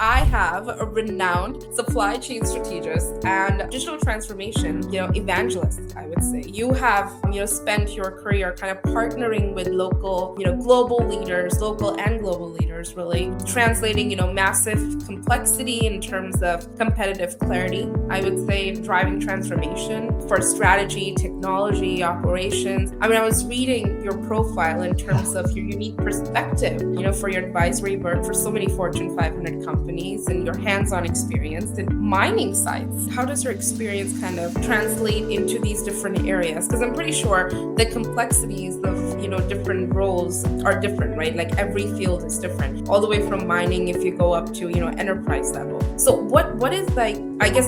I have a renowned supply chain strategist and digital transformation, evangelist, I would say. You have, spent your career kind of partnering with local, global leaders, local and global leaders, really translating, massive complexity in terms of competitive clarity. I would say driving transformation for strategy, technology, operations. I was reading your profile in terms of your unique perspective, for your advisory work for so many Fortune 500 companies and your hands-on experience in mining sites. How does your experience kind of translate into these different areas? Because I'm pretty sure the complexities of, different roles are different, right? Like every field is different, all the way from mining if you go up to, enterprise level. So what is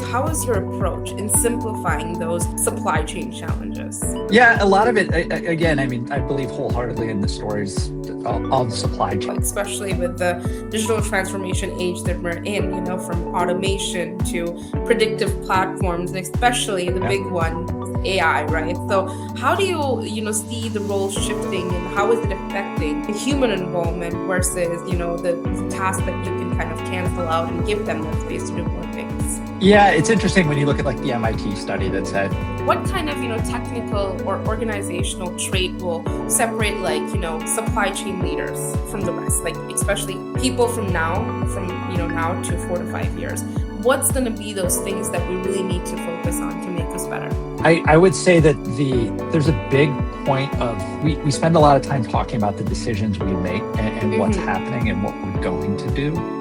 how is your approach in simplifying those supply chain challenges? Yeah, a lot of it, again, I believe wholeheartedly in the stories of supply chain. Especially with the digital transformation age that we're in, from automation to predictive platforms, and especially the big one, AI, right? So how do you, see the role shifting and how is it affecting the human involvement versus, the tasks that you can kind of cancel out and give them the space to do more things? Yeah, it's interesting when you look at like the MIT study that said, what kind of, technical or organizational trait will separate supply chain leaders from the rest, like especially people from now to 4 to 5 years? What's going to be those things that we really need to focus on to make us better? I would say that there's a big point of, we spend a lot of time talking about the decisions we make and what's happening and what we're going to do.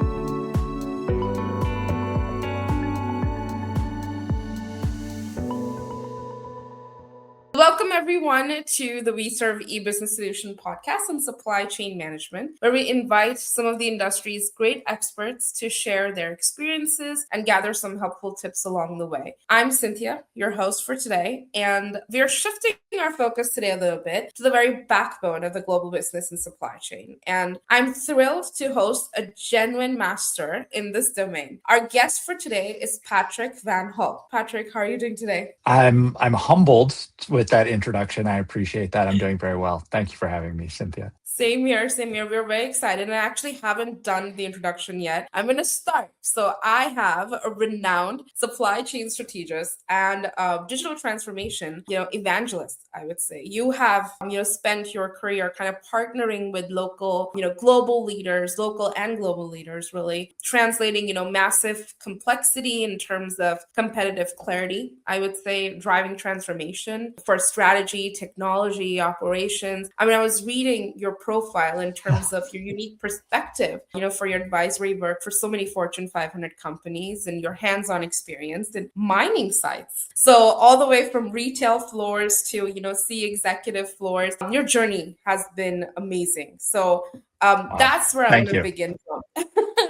Welcome everyone to the VSERVE Ebusiness Solutions Podcast on supply chain management, where we invite some of the industry's great experts to share their experiences and gather some helpful tips along the way. I'm Cynthia, your host for today, and we are shifting our focus today a little bit to the very backbone of the global business and supply chain. And I'm thrilled to host a genuine master in this domain. Our guest for today is Patrick Van Hulk. Patrick, how are you doing today? I'm humbled with that introduction. I appreciate that. I'm doing very well. Thank you for having me, Cynthia. Same here. We're very excited. And I actually haven't done the introduction yet. I'm going to start. So I have a renowned supply chain strategist and digital transformation, evangelist, I would say. You have, spent your career kind of partnering with local, global leaders, local and global leaders, really translating, massive complexity in terms of competitive clarity. I would say driving transformation for strategy, technology, operations. I was reading your profile in terms of your unique perspective, for your advisory work for so many Fortune 500 companies and your hands-on experience in mining sites. So all the way from retail floors to, C executive floors, your journey has been amazing. So that's where I'm going to begin from.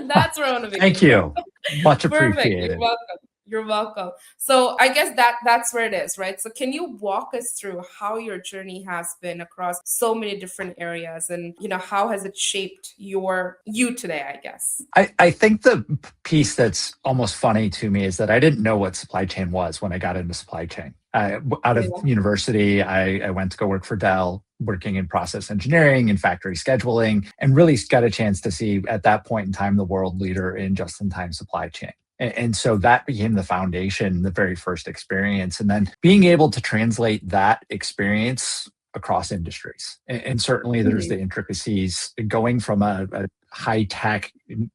That's where I want to begin. Thank you. Much appreciated. Perfect. You're welcome. You're welcome. So I guess that's where it is, right? So can you walk us through how your journey has been across so many different areas and, how has it shaped you today, I guess? I think the piece that's almost funny to me is that I didn't know what supply chain was when I got into supply chain. Out of university, I went to go work for Dell, working in process engineering and factory scheduling, and really got a chance to see at that point in time the world leader in just-in-time supply chain. And so that became the foundation, the very first experience. And then being able to translate that experience across industries. And certainly there's the intricacies going from a high-tech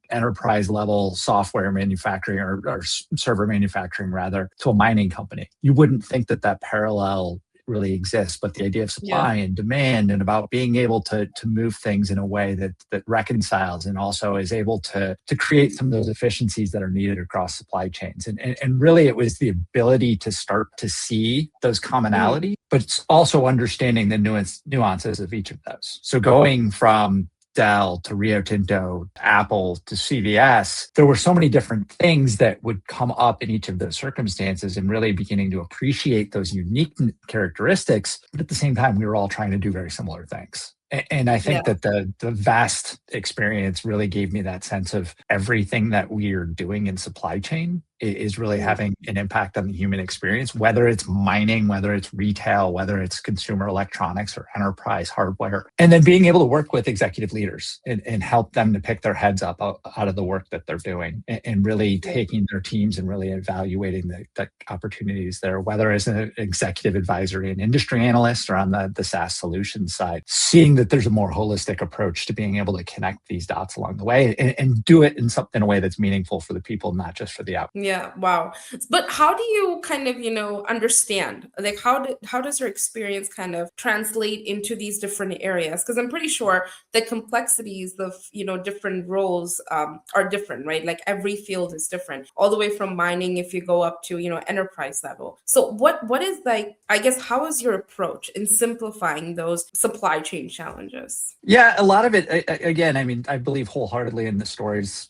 enterprise level software manufacturing or server manufacturing rather to a mining company. You wouldn't think that parallel really exists, but the idea of supply and demand and about being able to move things in a way that reconciles and also is able to create some of those efficiencies that are needed across supply chains. And really it was the ability to start to see those commonalities, but it's also understanding the nuances of each of those. So going from Dell to Rio Tinto, Apple to CVS, there were so many different things that would come up in each of those circumstances and really beginning to appreciate those unique characteristics. But at the same time, we were all trying to do very similar things. And I think that the vast experience really gave me that sense of everything that we are doing in supply chain is really having an impact on the human experience, whether it's mining, whether it's retail, whether it's consumer electronics or enterprise hardware. And then being able to work with executive leaders and help them to pick their heads up out of the work that they're doing, and really taking their teams and really evaluating the opportunities there, whether as an executive advisory and industry analyst or on the SaaS solution side, seeing that there's a more holistic approach to being able to connect these dots along the way and do it in a way that's meaningful for the people, not just for the outcome. Yeah, wow. But how do you kind of, understand, like how does your experience kind of translate into these different areas? Because I'm pretty sure the complexities of, different roles are different, right? Like every field is different, all the way from mining, if you go up to, enterprise level. So what is like, I guess, how is your approach in simplifying those supply chain challenges? Yeah, a lot of it, again, I mean, I believe wholeheartedly in the stories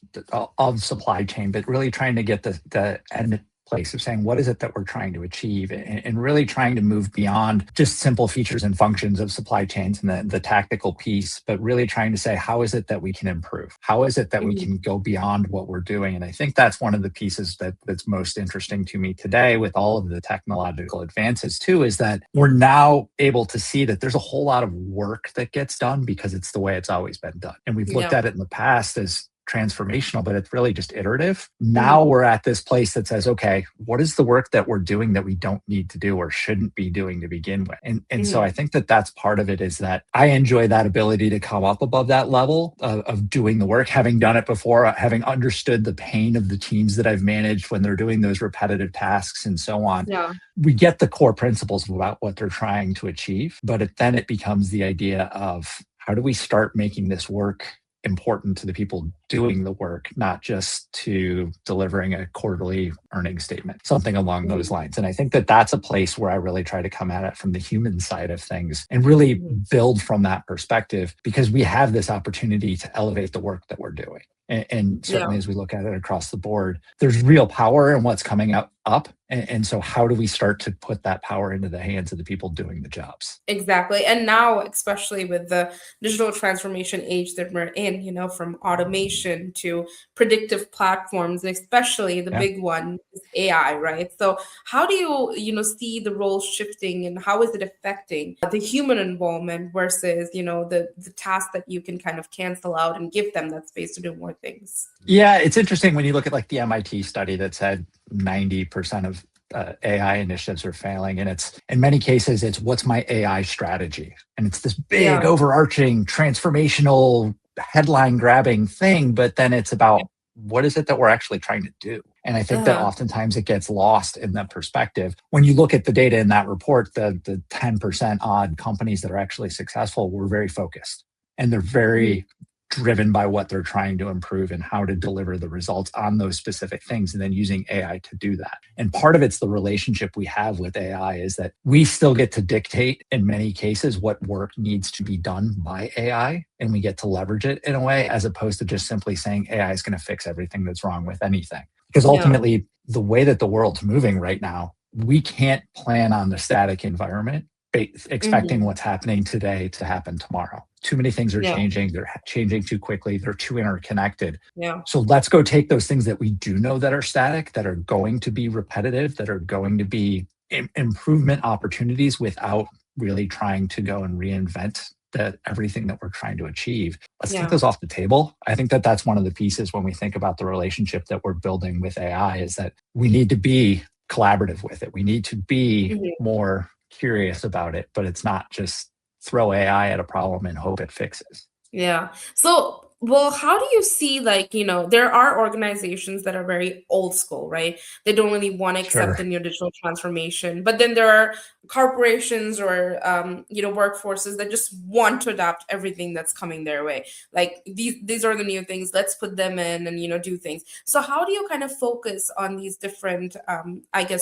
of supply chain, but really trying to get the end place of saying, what is it that we're trying to achieve, and really trying to move beyond just simple features and functions of supply chains and the tactical piece, but really trying to say, how is it that we can improve? How is it that we can go beyond what we're doing? And I think that's one of the pieces that's most interesting to me today with all of the technological advances too, is that we're now able to see that there's a whole lot of work that gets done because it's the way it's always been done. And we've looked at it in the past as transformational, but it's really just iterative. Now we're at this place that says, okay, what is the work that we're doing that we don't need to do or shouldn't be doing to begin with? And so I think that's part of it, is that I enjoy that ability to come up above that level of doing the work, having done it before, having understood the pain of the teams that I've managed when they're doing those repetitive tasks and so on. Yeah. We get the core principles about what they're trying to achieve, but then it becomes the idea of, how do we start making this work important to the people doing the work, not just to delivering a quarterly earnings statement, something along those lines. And I think that's a place where I really try to come at it from the human side of things and really build from that perspective, because we have this opportunity to elevate the work that we're doing. And certainly as we look at it across the board, there's real power in what's coming up. And so how do we start to put that power into the hands of the people doing the jobs? Exactly. And now, especially with the digital transformation age that we're in, from automation to predictive platforms, especially the big one is AI, right? So how do you, see the role shifting, and how is it affecting the human involvement versus, the task that you can kind of cancel out and give them that space to do more things? Yeah, it's interesting when you look at like the MIT study that said 90% of AI initiatives are failing. And it's, in many cases, it's what's my AI strategy? And it's this big overarching transformational headline grabbing thing, but then it's about what is it that we're actually trying to do? And I think that oftentimes it gets lost in that perspective. When you look at the data in that report, the 10% odd companies that are actually successful were very focused, and they're very driven by what they're trying to improve and how to deliver the results on those specific things, and then using AI to do that. And part of it's the relationship we have with AI, is that we still get to dictate in many cases what work needs to be done by AI, and we get to leverage it in a way, as opposed to just simply saying AI is going to fix everything that's wrong with anything. Because ultimately, the way that the world's moving right now, we can't plan on the static environment expecting what's happening today to happen tomorrow. Too many things are changing. They're changing too quickly. They're too interconnected. So let's go take those things that we do know that are static, that are going to be repetitive, that are going to be improvement opportunities, without really trying to go and reinvent everything that we're trying to achieve. Let's take those off the table. I think that's one of the pieces when we think about the relationship that we're building with AI, is that we need to be collaborative with it. We need to be more curious about it, but it's not just throw AI at a problem and hope it fixes. Yeah. So, well, how do you see, like, there are organizations that are very old school, right? They don't really want to accept the new digital transformation. But then there are corporations or, workforces that just want to adopt everything that's coming their way. Like, these are the new things, let's put them in and, do things. So how do you kind of focus on these different,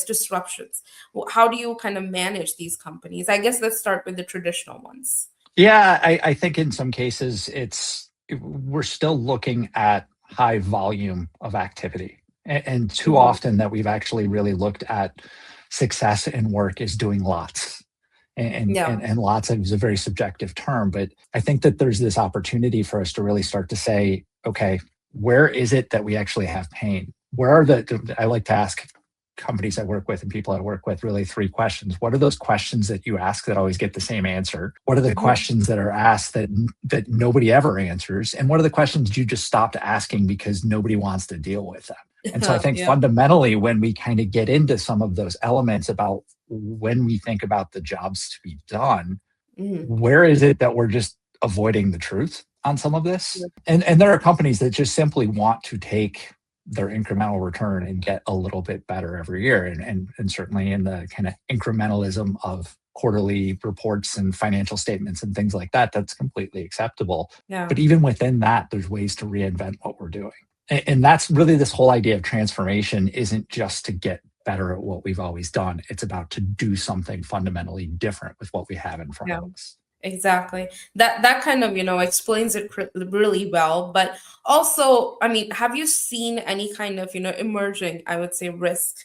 disruptions? How do you kind of manage these companies? I guess let's start with the traditional ones. Yeah, I think in some cases we're still looking at high volume of activity. And too often that we've actually really looked at success in work is doing lots. And lots is a very subjective term, but I think that there's this opportunity for us to really start to say, okay, where is it that we actually have pain? I like to ask companies I work with and people I work with really 3 questions. What are those questions that you ask that always get the same answer? What are the questions that are asked that nobody ever answers? And what are the questions you just stopped asking because nobody wants to deal with them? And so I think fundamentally, when we kind of get into some of those elements about when we think about the jobs to be done, where is it that we're just avoiding the truth on some of this? And there are companies that just simply want to take their incremental return and get a little bit better every year. And certainly in the kind of incrementalism of quarterly reports and financial statements and things like that, that's completely acceptable. Yeah. But even within that, there's ways to reinvent what we're doing. And that's really this whole idea of transformation isn't just to get better at what we've always done. It's about to do something fundamentally different with what we have in front of us. Exactly. That kind of, explains it really well. But also, I mean, have you seen any kind of, emerging, I would say, risk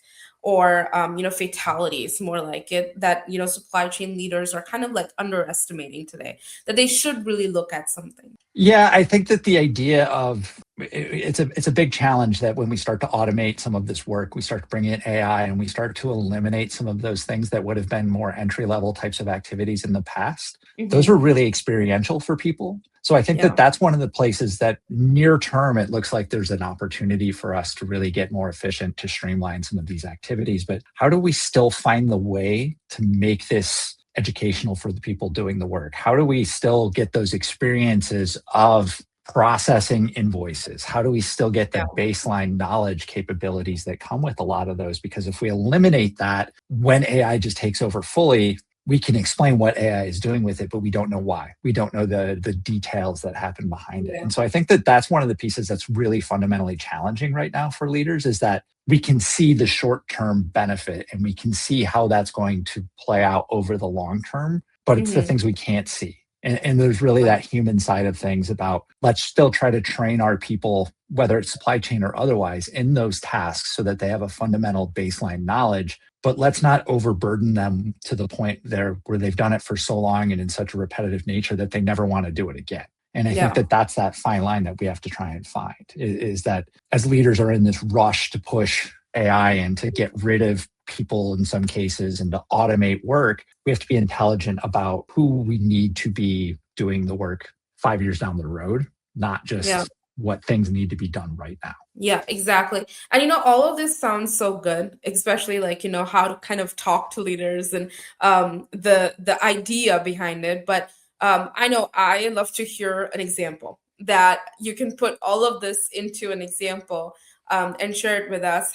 or, fatalities, more like it, that, supply chain leaders are kind of like underestimating today, that they should really look at something? Yeah, I think that the idea of it's a big challenge that when we start to automate some of this work, we start to bring in AI and we start to eliminate some of those things that would have been more entry-level types of activities in the past. Those were really experiential for people. So I think that that's one of the places that near term, it looks like there's an opportunity for us to really get more efficient, to streamline some of these activities. But how do we still find the way to make this educational for the people doing the work? How do we still get those experiences of processing invoices? How do we still get the baseline knowledge capabilities that come with a lot of those? Because if we eliminate that, when AI just takes over fully, we can explain what AI is doing with it, but we don't know why. We don't know the details that happen behind it. And so I think that that's one of the pieces that's really fundamentally challenging right now for leaders, is that we can see the short-term benefit and we can see how that's going to play out over the long term, but it's the things we can't see. And there's really that human side of things about, let's still try to train our people, whether it's supply chain or otherwise, in those tasks so that they have a fundamental baseline knowledge, but let's not overburden them to the point there where they've done it for so long and in such a repetitive nature that they never want to do it again. And I think that that's that fine line that we have to try and find, is that as leaders are in this rush to push AI and to get rid of people in some cases and to automate work, we have to be intelligent about who we need to be doing the work 5 years down the road, not just what things need to be done right now. Yeah, exactly. And all of this sounds so good, especially like, how to kind of talk to leaders and the idea behind it. But I know I love to hear an example that you can put all of this into an example and share it with us.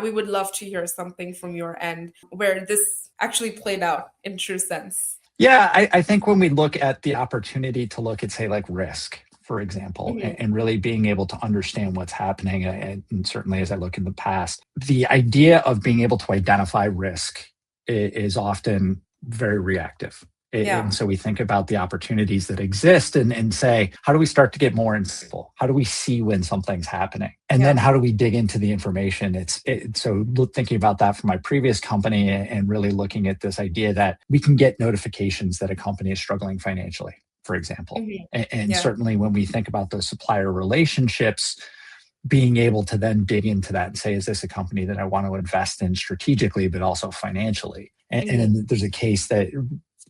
We would love to hear something from your end where this actually played out in true sense. Yeah, I think when we look at the opportunity to look at, say, like risk, for example, and really being able to understand what's happening, and certainly as I look in the past, the idea of being able to identify risk is often very reactive. And so we think about the opportunities that exist and say, how do we start to get more insightful? How do we see when something's happening? And then how do we dig into the information? So thinking about that from my previous company and really looking at this idea that we can get notifications that a company is struggling financially, for example. And certainly when we think about those supplier relationships, being able to then dig into that and say, is this a company that I want to invest in strategically, but also financially? And there's a case that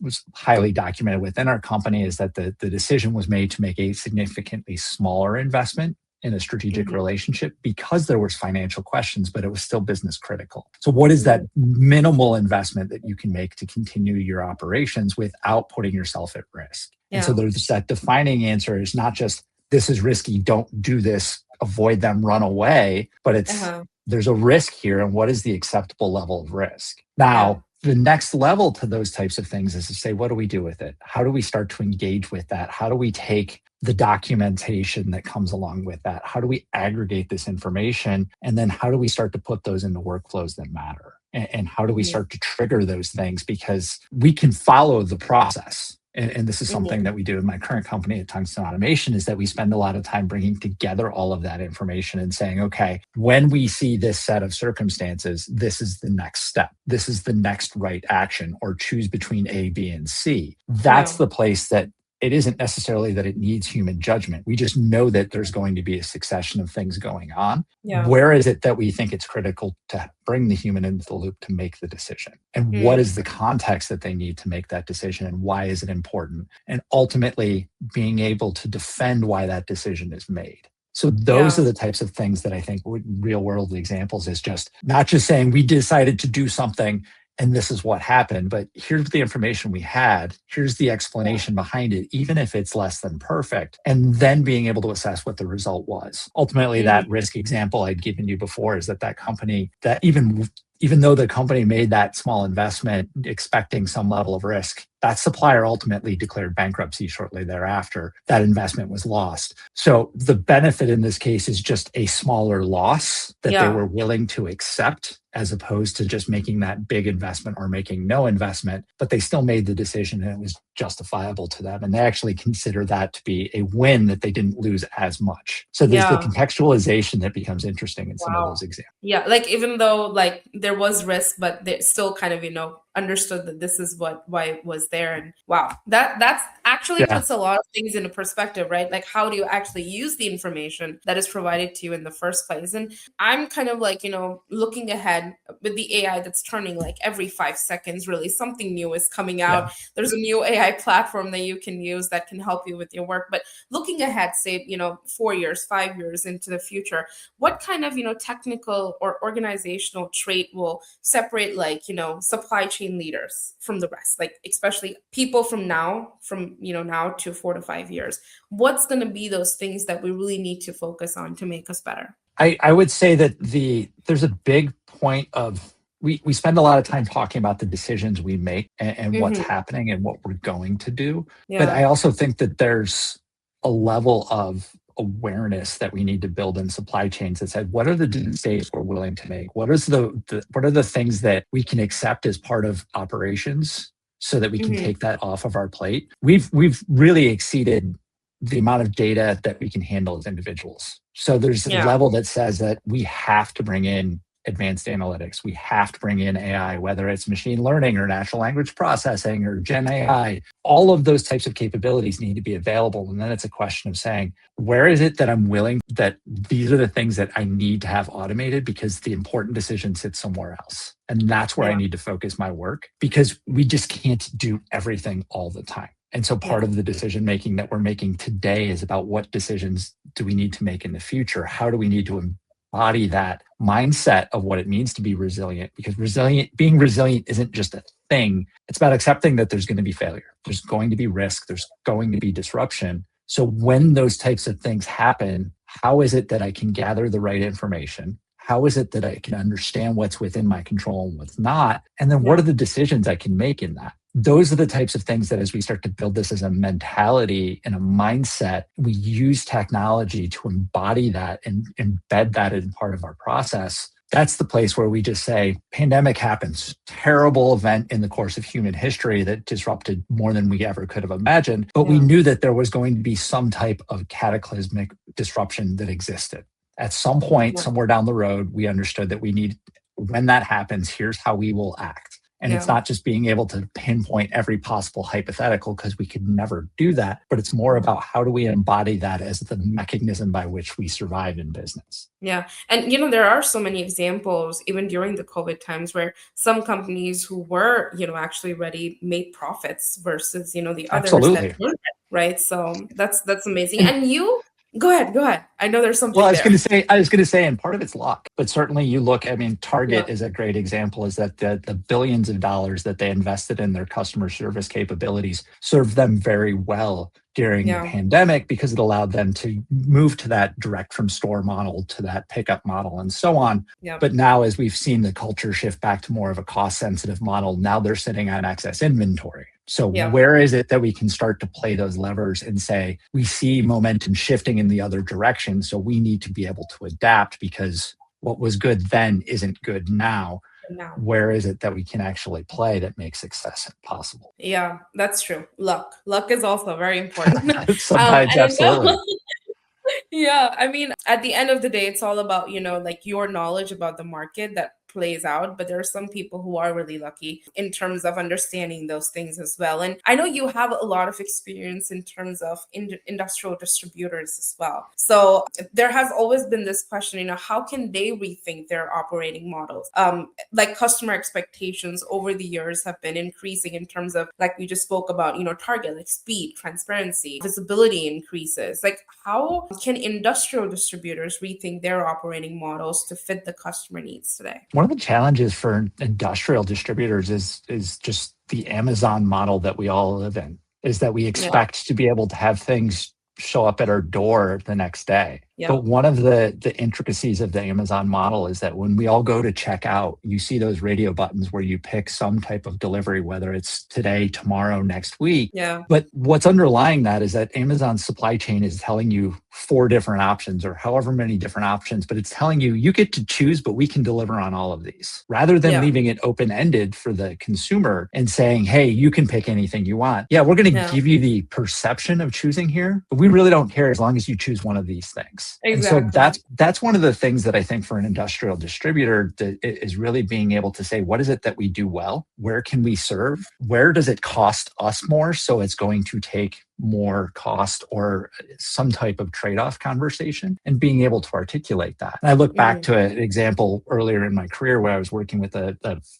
was highly documented within our company, is that the decision was made to make a significantly smaller investment in a strategic relationship because there was financial questions, but it was still business critical. So what is that minimal investment that you can make to continue your operations without putting yourself at risk? And so there's that defining answer is not just, this is risky, don't do this, avoid them, run away, but it's, there's a risk here, and what is the acceptable level of risk? Now, the next level to those types of things is to say, what do we do with it? How do we start to engage with that? How do we take the documentation that comes along with that? How do we aggregate this information? And then how do we start to put those into workflows that matter? And how do we start to trigger those things? Because we can follow the process. And this is something that we do in my current company at Tungsten Automation, is that we spend a lot of time bringing together all of that information and saying, okay, when we see this set of circumstances, this is the next step. This is the next right action, or choose between A, B, and C. That's the place that it isn't necessarily that it needs human judgment. We just know that there's going to be a succession of things going on. Yeah. Where is it that we think it's critical to bring the human into the loop to make the decision? And what is the context that they need to make that decision? And why is it important? And ultimately being able to defend why that decision is made. So those are the types of things that I think real world examples is just not just saying we decided to do something and this is what happened, but here's the information we had. Here's the explanation behind it, even if it's less than perfect, and then being able to assess what the result was. Ultimately, that risk example I'd given you before is that company that even though the company made that small investment expecting some level of risk, that supplier ultimately declared bankruptcy shortly thereafter. That investment was lost. So the benefit in this case is just a smaller loss that they were willing to accept, as opposed to just making that big investment or making no investment, but they still made the decision and it was justifiable to them. And they actually consider that to be a win, that they didn't lose as much. So there's the contextualization that becomes interesting in some of those examples. Yeah, like even though like there was risk, but they still kind of, understood that this is why it was there. And wow, that's actually puts a lot of things into perspective, right? Like how do you actually use the information that is provided to you in the first place? And I'm kind of like, looking ahead with the AI that's turning like every 5 seconds, really something new is coming out. There's a new AI platform that you can use that can help you with your work. But looking ahead, say, 4 years, 5 years into the future, what kind of, technical or organizational trait will separate like, supply chain leaders from the rest, like especially people from now to 4 to 5 years? What's going to be those things that we really need to focus on to make us better? I would say that there's a big point of we spend a lot of time talking about the decisions we make and what's happening and what we're going to do. But I also think that there's a level of awareness that we need to build in supply chains that said, what are the mistakes we're willing to make? What are the things that we can accept as part of operations so that we can take that off of our plate? We've really exceeded the amount of data that we can handle as individuals. So there's a level that says that we have to bring in advanced analytics. We have to bring in AI, whether it's machine learning or natural language processing or Gen AI. All of those types of capabilities need to be available. And then it's a question of saying, where is it that I'm willing, that these are the things that I need to have automated because the important decision sits somewhere else. And that's where I need to focus my work, because we just can't do everything all the time. And so part of the decision making that we're making today is about what decisions do we need to make in the future? How do we need to embody that mindset of what it means to be resilient? Because being resilient isn't just a thing. It's about accepting that there's going to be failure. There's going to be risk. There's going to be disruption. So when those types of things happen, how is it that I can gather the right information? How is it that I can understand what's within my control and what's not? And then what are the decisions I can make in that? Those are the types of things that as we start to build this as a mentality and a mindset, we use technology to embody that and embed that in part of our process. That's the place where we just say, pandemic happens, terrible event in the course of human history that disrupted more than we ever could have imagined. But we knew that there was going to be some type of cataclysmic disruption that existed. At some point, somewhere down the road, we understood that when that happens, here's how we will act. And it's not just being able to pinpoint every possible hypothetical, because we could never do that, but it's more about how do we embody that as the mechanism by which we survive in business. Yeah. And, there are so many examples, even during the COVID times, where some companies who were, actually ready made profits versus, the others that weren't, right? So that's amazing. And Go ahead. I know there's something. Well, I was going to say, and part of it's luck, but certainly you look, Target is a great example, is that the billions of dollars that they invested in their customer service capabilities served them very well during the pandemic, because it allowed them to move to that direct from store model to that pickup model and so on. But now, as we've seen the culture shift back to more of a cost sensitive model, now they're sitting on excess inventory. So where is it that we can start to play those levers and say, we see momentum shifting in the other direction, so we need to be able to adapt, because what was good then isn't good now. Where is it that we can actually play that makes success possible? Yeah, that's true. Luck is also very important. Sometimes, absolutely. Yeah, at the end of the day, it's all about, like your knowledge about the market that plays out, but there are some people who are really lucky in terms of understanding those things as well. And I know you have a lot of experience in terms of industrial distributors as well. So there has always been this question, how can they rethink their operating models? Like customer expectations over the years have been increasing in terms of, like we just spoke about, target, like speed, transparency, visibility increases. Like how can industrial distributors rethink their operating models to fit the customer needs today? One of the challenges for industrial distributors is just the Amazon model that we all live in, is that we expect to be able to have things show up at our door the next day. Yeah. But one of the intricacies of the Amazon model is that when we all go to check out, you see those radio buttons where you pick some type of delivery, whether it's today, tomorrow, next week. Yeah. But what's underlying that is that Amazon's supply chain is telling you 4 different options or however many different options, but it's telling you get to choose, but we can deliver on all of these, rather than leaving it open-ended for the consumer and saying, hey, you can pick anything you want. Yeah, we're going to give you the perception of choosing here, but we really don't care as long as you choose one of these things. Exactly. And so that's one of the things that I think for an industrial distributor is really being able to say, what is it that we do well? Where can we serve? Where does it cost us more? So it's going to take more cost or some type of trade-off conversation, and being able to articulate that. And I look back to an example earlier in my career where I was working with a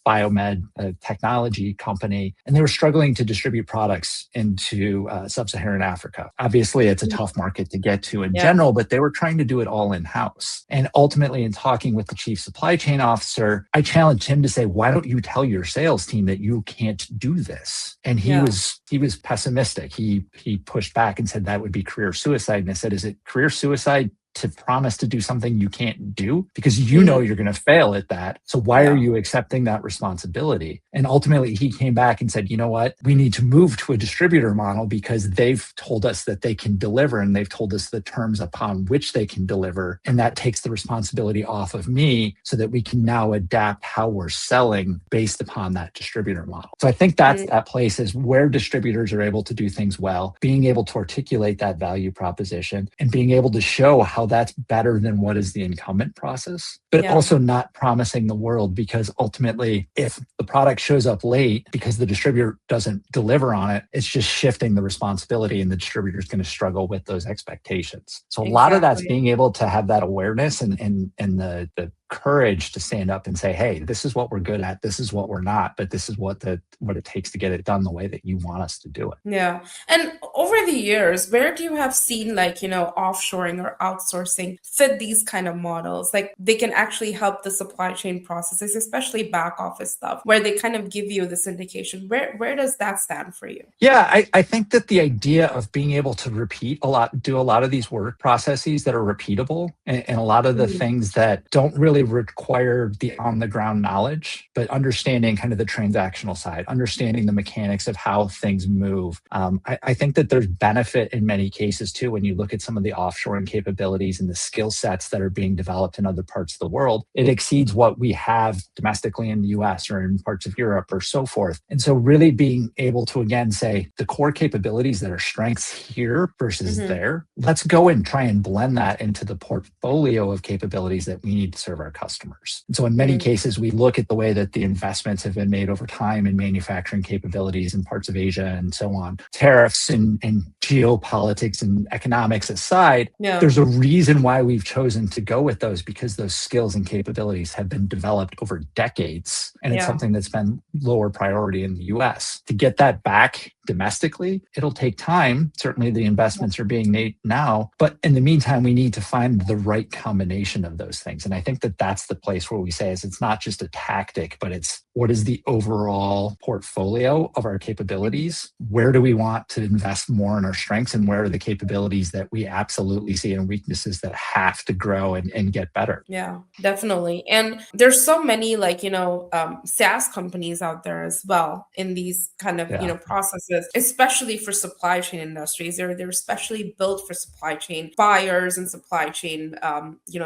biomed technology company, and they were struggling to distribute products into sub-Saharan Africa. Obviously, it's a tough market to get to in general, but they were trying to do it all in-house. And ultimately, in talking with the chief supply chain officer, I challenged him to say, why don't you tell your sales team that you can't do this? And he was pessimistic. He pushed back and said that would be career suicide. And I said, is it career suicide to promise to do something you can't do? Because you're going to fail at that. So why are you accepting that responsibility? And ultimately he came back and said, you know what? We need to move to a distributor model because they've told us that they can deliver, and they've told us the terms upon which they can deliver. And that takes the responsibility off of me so that we can now adapt how we're selling based upon that distributor model. So I think that's that place is where distributors are able to do things well, being able to articulate that value proposition and being able to show how that's better than what is the incumbent process, but also not promising the world, because ultimately if the product shows up late because the distributor doesn't deliver on it, it's just shifting the responsibility, and the distributor is going to struggle with those expectations. So a lot of that's being able to have that awareness and the courage to stand up and say, hey, this is what we're good at, this is what we're not, but this is what it takes to get it done the way that you want us to do it. Yeah. And over the years, where do you have seen offshoring or outsourcing fit these kind of models? Like they can actually help the supply chain processes, especially back office stuff, where they kind of give you this indication. Where does that stand for you? Yeah, I think that the idea of being able to do a lot of these work processes that are repeatable, and a lot of the things that don't really require the on-the-ground knowledge, but understanding kind of the transactional side, understanding the mechanics of how things move. I think that there's benefit in many cases too when you look at some of the offshoring capabilities and the skill sets that are being developed in other parts of the world. It exceeds what we have domestically in the US or in parts of Europe or so forth. And so really being able to, again, say the core capabilities that are strengths here versus there, let's go and try and blend that into the portfolio of capabilities that we need to serve our customers. And so in many cases, we look at the way that the investments have been made over time in manufacturing capabilities in parts of Asia and so on. Tariffs and geopolitics and economics aside, there's a reason why we've chosen to go with those, because those skills and capabilities have been developed over decades. And it's something that's been lower priority in the US. To get that back domestically, it'll take time. Certainly the investments are being made now, but in the meantime, we need to find the right combination of those things. And I think that that's the place where we say is it's not just a tactic, but it's what is the overall portfolio of our capabilities? Where do we want to invest more in our strengths, and where are the capabilities that we absolutely see and weaknesses that have to grow and get better? Yeah, definitely. And there's so many SaaS companies out there as well in these kind of processes, especially for supply chain industries. They're especially built for supply chain buyers and supply chain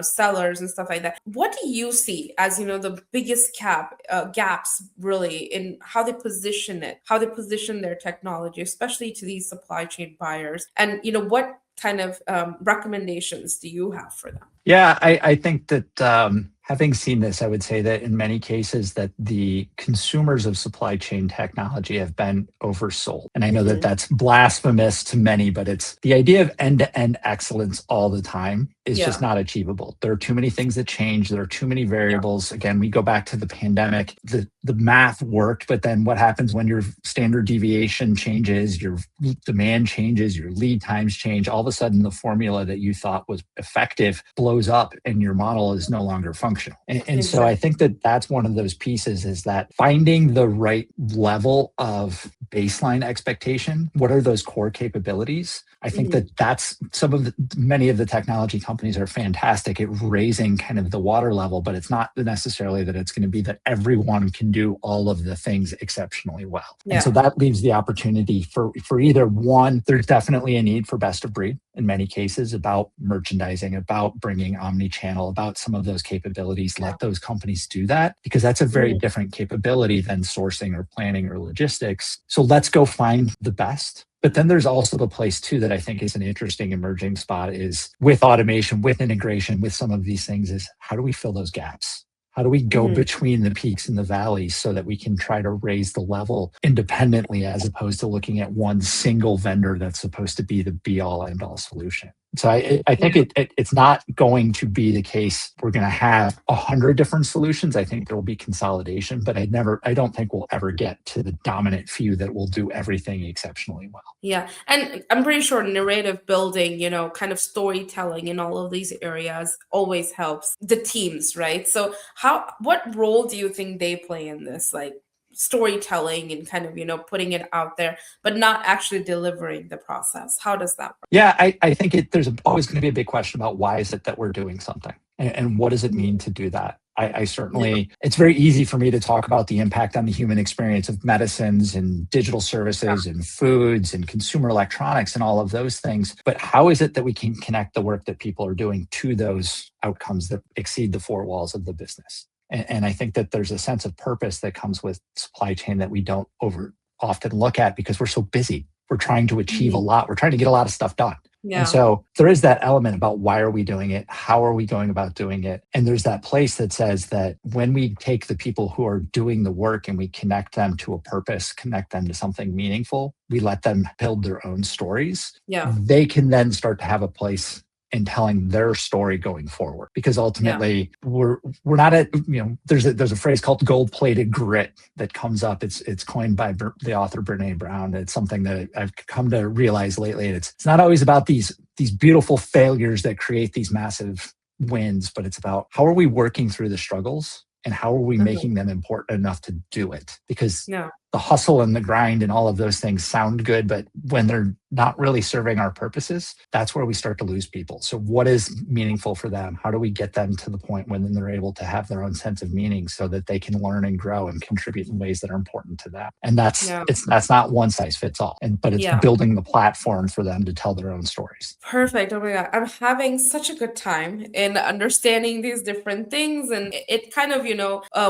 sellers and stuff like that. What do you see as the biggest gaps really in how they position their technology, especially to these supply chain buyers? And what kind of recommendations do you have for them? Yeah, I think that Having seen this, I would say that in many cases that the consumers of supply chain technology have been oversold. And I know that that's blasphemous to many, but it's the idea of end-to-end excellence all the time is just not achievable. There are too many things that change. There are too many variables. Again, we go back to the pandemic. The math worked, but then what happens when your standard deviation changes, your demand changes, your lead times change, all of a sudden the formula that you thought was effective blows up and your model is no longer functional. And so I think that that's one of those pieces, is that finding the right level of baseline expectation. What are those core capabilities? I think that that's many of the technology companies are fantastic at raising kind of the water level, but it's not necessarily that it's going to be that everyone can do all of the things exceptionally well. And so that leaves the opportunity for either one, there's definitely a need for best of breed in many cases about merchandising, about bringing omni-channel, about some of those capabilities. Let those companies do that, because that's a very different capability than sourcing or planning or logistics. So let's go find the best. But then there's also the place too that I think is an interesting emerging spot, is with automation, with integration, with some of these things, is how do we fill those gaps? How do we go between the peaks and the valleys so that we can try to raise the level independently, as opposed to looking at one single vendor that's supposed to be the be-all, end-all solution? So I think it's not going to be the case we're going to have 100 different solutions. I think there will be consolidation, but I don't think we'll ever get to the dominant few that will do everything exceptionally well. Yeah. And I'm pretty sure narrative building, kind of storytelling in all of these areas always helps the teams, right? So what role do you think they play in this? Like, storytelling and kind of, putting it out there, but not actually delivering the process. How does that work? Yeah, I think there's always going to be a big question about why is it that we're doing something, and what does it mean to do that? I certainly, it's very easy for me to talk about the impact on the human experience of medicines and digital services and foods and consumer electronics and all of those things. But how is it that we can connect the work that people are doing to those outcomes that exceed the four walls of the business? And I think that there's a sense of purpose that comes with supply chain that we don't often look at, because we're so busy. We're trying to achieve a lot. We're trying to get a lot of stuff done. Yeah. And so there is that element about why are we doing it? How are we going about doing it? And there's that place that says that when we take the people who are doing the work and we connect them to a purpose, connect them to something meaningful, we let them build their own stories. Yeah. They can then start to have a place in telling their story going forward, because ultimately we're not at, there's a phrase called gold-plated grit that comes up. It's coined by the author Brene Brown. It's something that I've come to realize lately. It's not always about these beautiful failures that create these massive wins, but it's about how are we working through the struggles and how are we making them important enough to do it? Because the hustle and the grind and all of those things sound good, but when they're not really serving our purposes, that's where we start to lose people. So what is meaningful for them? How do we get them to the point when they're able to have their own sense of meaning so that they can learn and grow and contribute in ways that are important to them? And that's not one size fits all, but it's building the platform for them to tell their own stories. Perfect. Oh my God. I'm having such a good time in understanding these different things. And it kind of,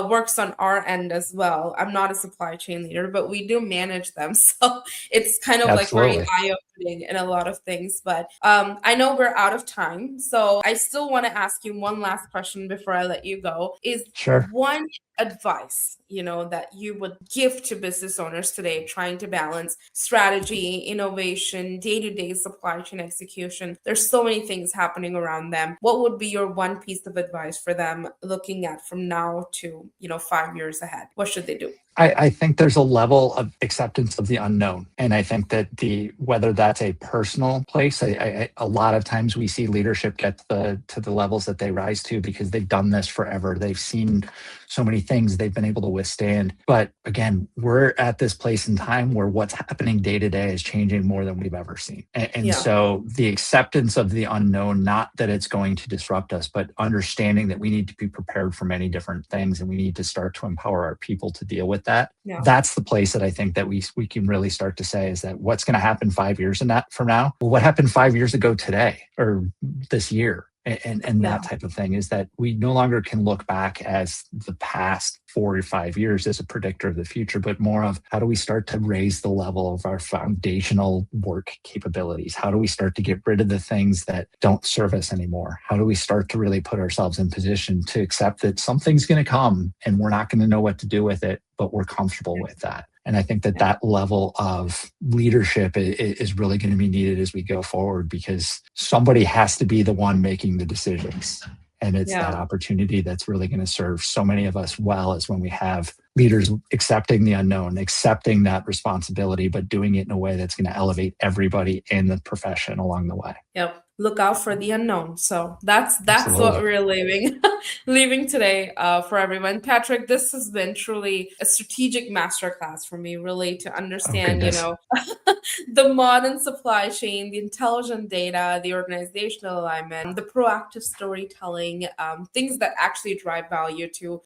works on our end as well. I'm not a supply chain leader, but we do manage them. So it's kind of like very eye-opening in a lot of things. But I know we're out of time. So I still want to ask you one last question before I let you go. Is one advice, that you would give to business owners today trying to balance strategy, innovation, day-to-day supply chain execution? There's so many things happening around them. What would be your one piece of advice for them looking at from now to, 5 years ahead? What should they do? I think there's a level of acceptance of the unknown. And I think that whether that's a personal place, a lot of times we see leadership get to the levels that they rise to because they've done this forever. They've seen so many things they've been able to withstand. But again, we're at this place in time where what's happening day to day is changing more than we've ever seen. And so the acceptance of the unknown, not that it's going to disrupt us, but understanding that we need to be prepared for many different things and we need to start to empower our people to deal with that. Yeah. That's the place that I think that we can really start to say is that what's going to happen 5 years from now? Well, what happened 5 years ago today or this year? and that type of thing, is that we no longer can look back as the past 4 or 5 years as a predictor of the future, but more of how do we start to raise the level of our foundational work capabilities? How do we start to get rid of the things that don't serve us anymore? How do we start to really put ourselves in position to accept that something's going to come and we're not going to know what to do with it, but we're comfortable with that? And I think that that level of leadership is really going to be needed as we go forward, because somebody has to be the one making the decisions. And it's that opportunity that's really going to serve so many of us well, is when we have leaders accepting the unknown, accepting that responsibility, but doing it in a way that's going to elevate everybody in the profession along the way. Yep. Look out for the unknown. So that's what we're leaving today for everyone. Patrick, this has been truly a strategic masterclass for me, really, to understand, the modern supply chain, the intelligent data, the organizational alignment, the proactive storytelling, things that actually drive value to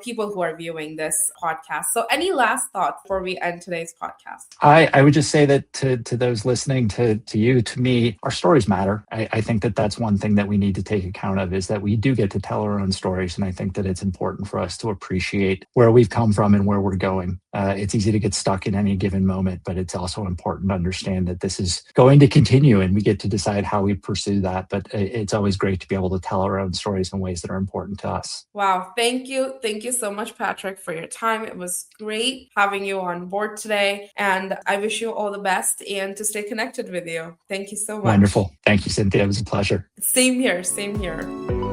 people who are viewing this podcast. So any last thoughts before we end today's podcast? I would just say that to those listening, to you, to me, our stories matter. I think that that's one thing that we need to take account of, is that we do get to tell our own stories. And I think that it's important for us to appreciate where we've come from and where we're going. It's easy to get stuck in any given moment, but it's also important to understand that this is going to continue and we get to decide how we pursue that. But it's always great to be able to tell our own stories in ways that are important to us. Wow. Thank you. Thank you so much, Patrick, for your time. It was great having you on board today. And I wish you all the best and to stay connected with you. Thank you so much. Wonderful. Thank you, Cynthia. It was a pleasure. Same here. Same here.